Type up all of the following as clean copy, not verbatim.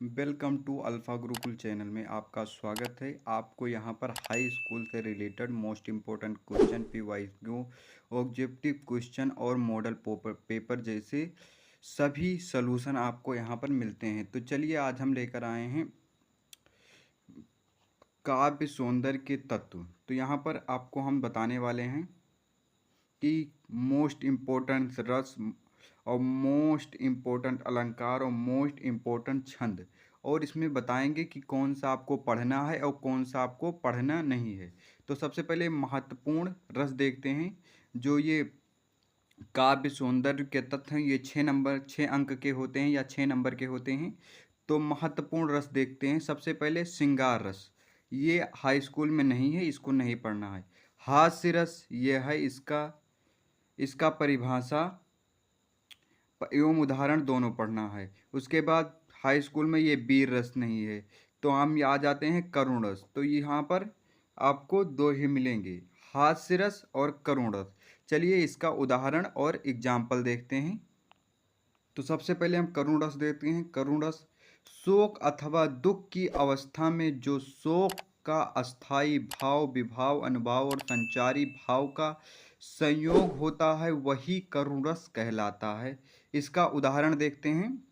Welcome to alpha Gurukul channel में आपका स्वागत है। आपको यहाँ पर हाई स्कूल से related most important question, PYQ, objective question और मॉडल पेपर जैसे सभी सॉल्यूशन आपको यहाँ पर मिलते हैं। तो चलिए आज हम लेकर आए हैं काव्य सौंदर्य के तत्व। तो यहाँ पर आपको हम बताने वाले हैं कि मोस्ट इम्पोर्टेंट रस और मोस्ट इम्पोर्टेंट अलंकार और मोस्ट इम्पोर्टेंट छंद, और इसमें बताएंगे कि कौन सा आपको पढ़ना है और कौन सा आपको पढ़ना नहीं है। तो सबसे पहले महत्वपूर्ण रस देखते हैं। जो ये काव्य सौंदर्य के तत्व हैं, ये 6 अंक के होते हैं या 6 नंबर के होते हैं। तो महत्वपूर्ण रस देखते हैं। सबसे पहले श्रृंगार रस, ये हाई स्कूल में नहीं है, इसको नहीं पढ़ना है। हास्य रस, ये है इसका परिभाषा एवं उदाहरण दोनों पढ़ना है। उसके बाद हाई स्कूल में ये वीर रस नहीं है, तो हम आ जाते हैं करुण रस। तो यहाँ पर आपको दो ही मिलेंगे, हास्य रस और करुण रस। चलिए इसका उदाहरण और एग्जाम्पल देखते हैं। तो सबसे पहले हम करुण रस देखते हैं। करुण रस, शोक अथवा दुख की अवस्था में जो शोक का अस्थाई भाव, विभाव, अनुभाव और संचारी भाव का संयोग होता है, वही करुण रस कहलाता है। इसका उदाहरण देखते हैं।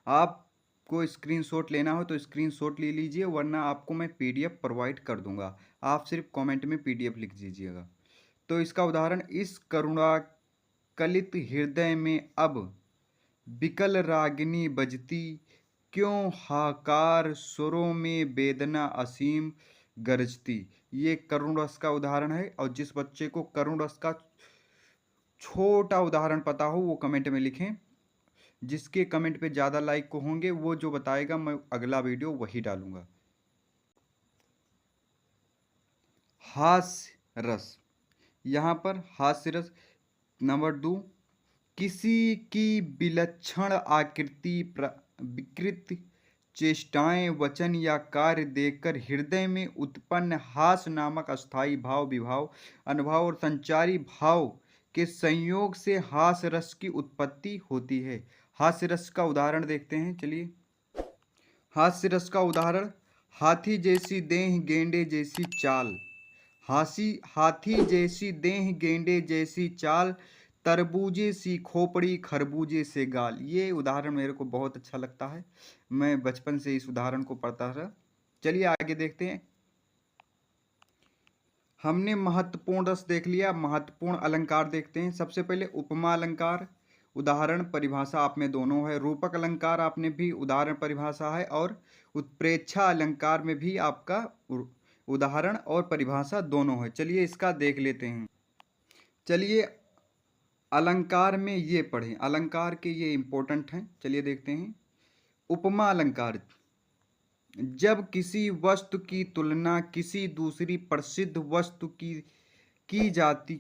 आपको स्क्रीनशॉट लेना हो तो स्क्रीनशॉट ले लीजिए, वरना आपको मैं पीडीएफ प्रोवाइड कर दूंगा। आप सिर्फ कमेंट में पीडीएफ लिख दीजिएगा। तो इसका उदाहरण, इस करुणा कलित हृदय में अब बिकल रागिनी बजती, क्यों हाकार स्वरों में वेदना असीम गरजती। ये करुण रस का उदाहरण है। और जिस बच्चे को करुण रस का छोटा उदाहरण पता हो वो कमेंट में लिखें। जिसके कमेंट पे ज़्यादा लाइक को होंगे वो जो बताएगा, मैं अगला वीडियो वही डालूंगा। हास्य रस, यहाँ पर हास्य रस नंबर 2, किसी की विलक्षण आकृति, विकृत चेष्टाएं, वचन या कार्य देखकर हृदय में उत्पन्न हास्य नामक अस्थाई भाव, विभाव, अनुभाव और संचारी भाव के संयोग से हास्य रस की उत्पत्ति होती है। हास्य रस का उदाहरण देखते हैं। चलिए, हास्य रस का उदाहरण, हाथी जैसी देह गेंडे जैसी चाल, हाथी जैसी देह गेंडे जैसी चाल, तरबूजे सी खोपड़ी खरबूजे से गाल। ये उदाहरण मेरे को बहुत अच्छा लगता है, मैं बचपन से इस उदाहरण को पढ़ता रहा। चलिए आगे देखते हैं। हमने महत्वपूर्ण रस देख लिया, महत्वपूर्ण अलंकार देखते हैं। सबसे पहले उपमा अलंकार, उदाहरण परिभाषा आप में दोनों है। रूपक अलंकार आप ने भी उदाहरण परिभाषा है, और उत्प्रेक्षा अलंकार में भी आपका उदाहरण और परिभाषा दोनों है। चलिए इसका देख लेते हैं। चलिए अलंकार में ये पढ़ें, अलंकार के ये इंपॉर्टेंट हैं। चलिए देखते हैं। उपमा अलंकार, जब किसी वस्तु की तुलना किसी दूसरी प्रसिद्ध वस्तु की जाती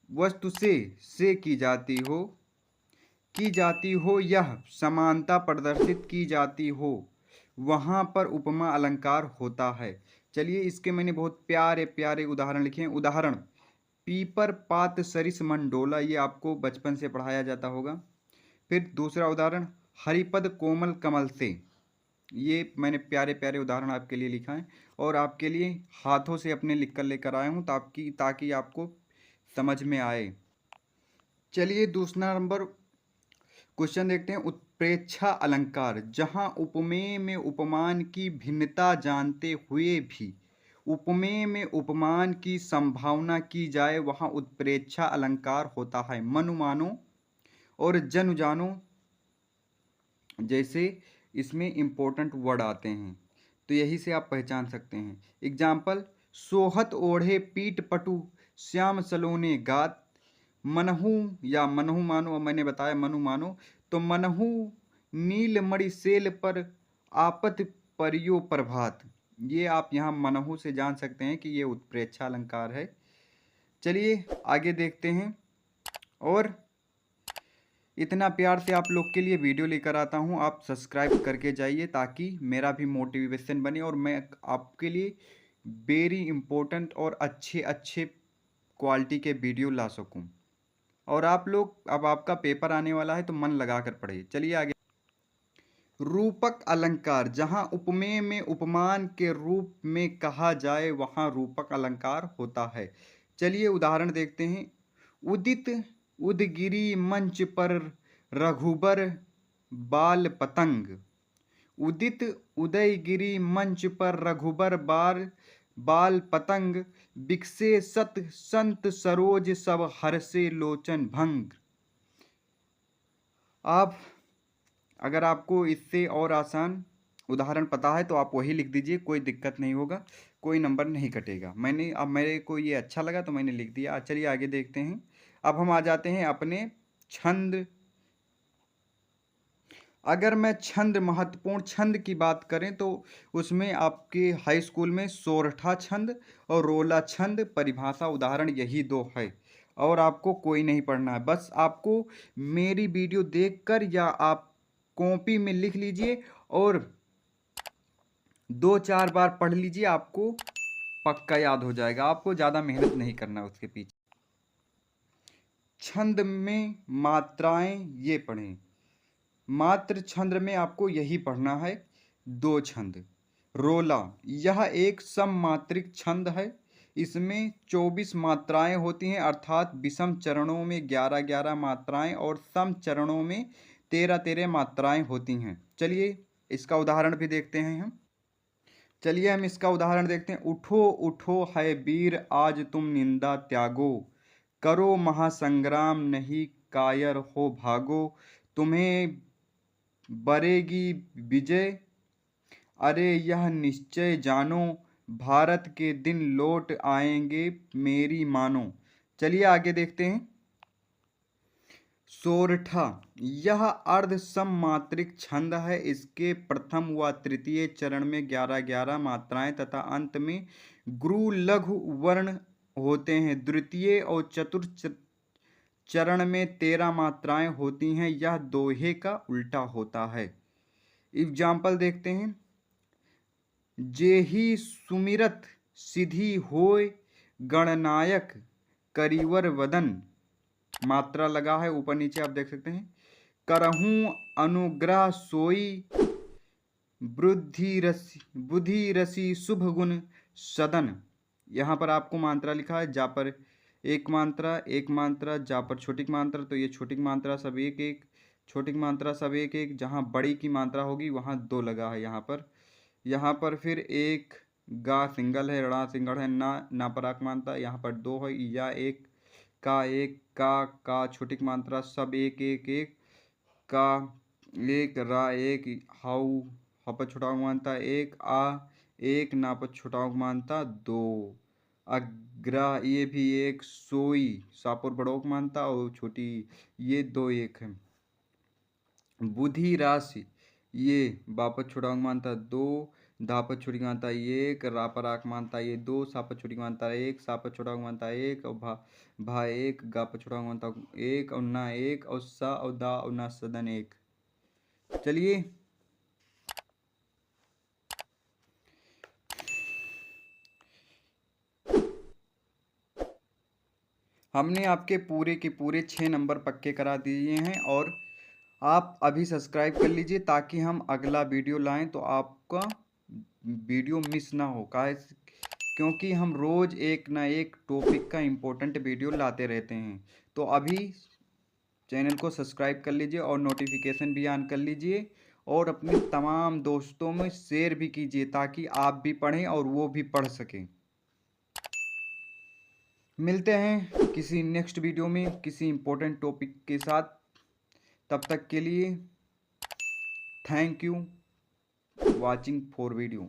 वस्तु से की जाती हो, यह समानता प्रदर्शित की जाती हो, वहाँ पर उपमा अलंकार होता है। चलिए इसके मैंने बहुत प्यारे प्यारे उदाहरण लिखे हैं। उदाहरण, पीपर पात सरिस मंडोला, ये आपको बचपन से पढ़ाया जाता होगा। फिर दूसरा उदाहरण, हरिपद कोमल कमल से, ये मैंने प्यारे प्यारे उदाहरण आपके लिए लिखा है और आपके लिए हाथों से अपने लिख कर लेकर आया हूँ ताकि आपको समझ में आए। चलिए दूसरा नंबर क्वेश्चन देखते हैं। उत्प्रेक्षा अलंकार, जहाँ उपमेय में उपमान की भिन्नता जानते हुए भी उपमेय में उपमान की संभावना की जाए, वहाँ उत्प्रेक्षा अलंकार होता है। मनु मानो और जनु जानो जैसे इसमें इंपॉर्टेंट वर्ड आते हैं, तो यही से आप पहचान सकते हैं। एग्जाम्पल, सोहत ओढ़े पीठ पटु श्याम सलोने गात, मनहु या मनहु मानो, मैंने बताया मनु मानो, तो मनहु नील मणि सेल पर आपत परियो प्रभात। ये आप यहाँ मनहु से जान सकते हैं कि ये उत्प्रेक्षा अलंकार है। चलिए आगे देखते हैं। और इतना प्यार से आप लोग के लिए वीडियो लेकर आता हूँ, आप सब्सक्राइब करके जाइए ताकि मेरा भी मोटिवेशन बने और मैं आपके लिए वेरी इम्पोर्टेंट और अच्छे अच्छे क्वालिटी के वीडियो ला सकूँ। और आप लोग, अब आपका पेपर आने वाला है तो मन लगा कर पढ़िए। चलिए आगे। रूपक अलंकार, जहाँ उपमेय में उपमान के रूप में कहा जाए वहाँ रूपक अलंकार होता है। चलिए उदाहरण देखते हैं। उदित उदगिरी मंच पर रघुबर बाल पतंग। उदित उदयगिरी मंच पर रघुबर बाल पतंग, बिकसे सत संत सरोज सब हर्षे लोचन भंग। आप अगर आपको इससे और आसान उदाहरण पता है तो आप वही लिख दीजिए, कोई दिक्कत नहीं होगा, कोई नंबर नहीं कटेगा। अब मेरे को ये अच्छा लगा तो मैंने लिख दिया। चलिए आगे देखते हैं। अब हम आ जाते हैं अपने छंद। अगर मैं छंद, महत्वपूर्ण छंद की बात करें तो उसमें आपके हाई स्कूल में सोरठा छंद और रोला छंद, परिभाषा उदाहरण यही दो है और आपको कोई नहीं पढ़ना है। बस आपको मेरी वीडियो देखकर या आप कॉपी में लिख लीजिए और 2-4 बार पढ़ लीजिए, आपको पक्का याद हो जाएगा। आपको ज़्यादा मेहनत नहीं करना उसके पीछे। छंद में मात्राएं ये पढ़ें। मात्र छंद में आपको यही पढ़ना है, 2 छंद। रोला, यह एक सममात्रिक छंद है। इसमें 24 मात्राएं होती हैं, अर्थात विषम चरणों में 11-11 मात्राएं और सम चरणों में 13-13 मात्राएं होती हैं। चलिए इसका उदाहरण भी देखते हैं हम। चलिए हम इसका उदाहरण देखते हैं। उठो उठो है वीर, आज तुम निंदा त्यागो, करो महासंग्राम नहीं कायर हो भागो, तुम्हें बरेगी विजय, अरे यह निश्चय जानो, भारत के दिन लौट आएंगे मेरी मानो। चलिए आगे देखते हैं। सोरठा, यह अर्ध सममात्रिक छंद है। इसके प्रथम व तृतीय चरण में 11-11 मात्राएं तथा अंत में गुरु लघु वर्ण होते हैं। द्वितीय और चतुर्थ चरण में 13 मात्राएं होती हैं। यह दोहे का उल्टा होता है। एग्जाम्पल देखते हैं। जेहि सुमिरत सिद्धि होय, गणनायक करिवर वदन, मात्रा लगा है ऊपर नीचे आप देख सकते हैं। करहूं अनुग्रह सोई, बुद्धि रसी शुभ गुण सदन। यहाँ पर आपको मात्रा लिखा है, जा पर एक मात्रा, जा पर छोटी मात्रा, तो ये छोटी मात्रा सब एक एक, छोटी मात्रा सब एक एक। जहाँ बड़ी की मात्रा होगी वहाँ 2 लगा है। यहाँ पर फिर एक, गा सिंगल है, ड़ा सिंगल है, ना पराक मात्रा, यहाँ पर 2 है, या एक, का एक, का छोटी मात्रा सब एक एक एक, का एक, रा एक, हाउ पर छोटा मानता एक, आ एक, ना पर छोटा मानता 2, अग्रा ये भी एक, सोई सापुर बड़ोक मानता और छोटी ये 2 एक है। बुद्धि राशि ये बापत छोटा मानता 2, धापत छोटी मानता 1, रापराक मानता ये 2, सापत छोटी मानता 1, सापत छोटा मानता 1 और भा 1, गापत छोटा मानता 1 और ना 1 और सा और दा और ना सदन 1। चलिए हमने आपके पूरे के पूरे 6 नंबर पक्के करा दिए हैं और आप अभी सब्सक्राइब कर लीजिए ताकि हम अगला वीडियो लाएं तो आपका वीडियो मिस ना हो। क्योंकि हम रोज़ एक ना एक टॉपिक का इम्पोर्टेंट वीडियो लाते रहते हैं। तो अभी चैनल को सब्सक्राइब कर लीजिए और नोटिफिकेशन भी ऑन कर लीजिए और अपने तमाम दोस्तों में शेयर भी कीजिए ताकि आप भी पढ़ें और वो भी पढ़ सकें। मिलते हैं किसी नेक्स्ट वीडियो में किसी इम्पोर्टेंट टॉपिक के साथ। तब तक के लिए thank you watching for video.